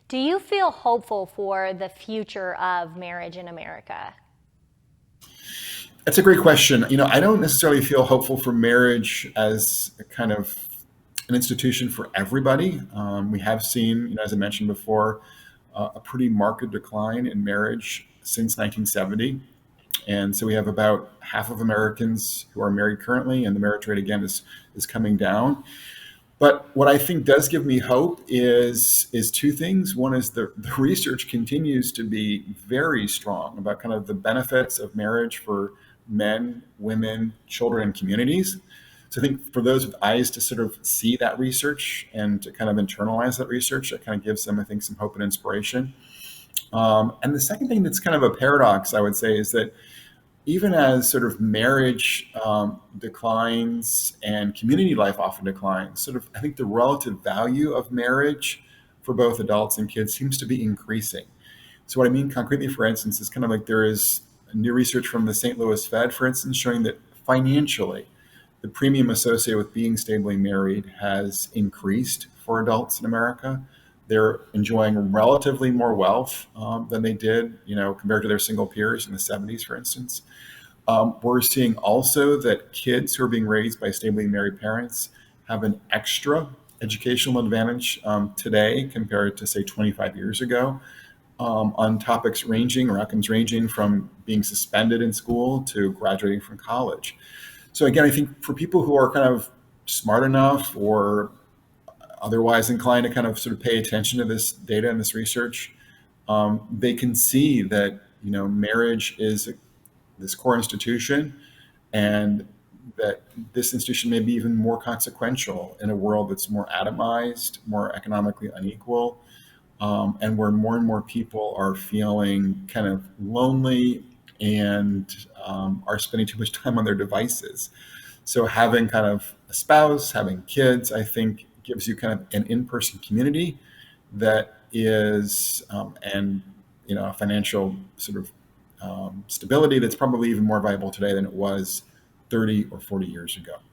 Do you feel hopeful for the future of marriage in America? That's a great question. I don't necessarily feel hopeful for marriage as a kind of an institution for everybody. We have seen, as I mentioned before, a pretty marked decline in marriage since 1970. And so we have about half of Americans who are married currently, and the marriage rate again is coming down. But what I think does give me hope is two things. One is the research continues to be very strong about kind of the benefits of marriage for men, women, children, and communities. So I think for those with eyes to sort of see that research and to kind of internalize that research, that kind of gives them, I think, some hope and inspiration. And the second thing that's kind of a paradox, I would say, is that even as sort of marriage declines and community life often declines, sort of I think the relative value of marriage for both adults and kids seems to be increasing. So what I mean concretely, for instance, is kind of like there is new research from the St. Louis Fed, for instance, showing that financially, the premium associated with being stably married has increased for adults in America. They're enjoying relatively more wealth than they did, compared to their single peers in the 70s, for instance. We're seeing also that kids who are being raised by stably married parents have an extra educational advantage today compared to, say, 25 years ago, on topics ranging or outcomes ranging from being suspended in school to graduating from college. So, again, I think for people who are kind of smart enough or otherwise inclined to kind of sort of pay attention to this data and this research, they can see that marriage is this core institution, and that this institution may be even more consequential in a world that's more atomized, more economically unequal, and where more and more people are feeling kind of lonely and are spending too much time on their devices. So having kind of a spouse, having kids, I think gives you kind of an in-person community that is, and a financial sort of stability that's probably even more valuable today than it was 30 or 40 years ago.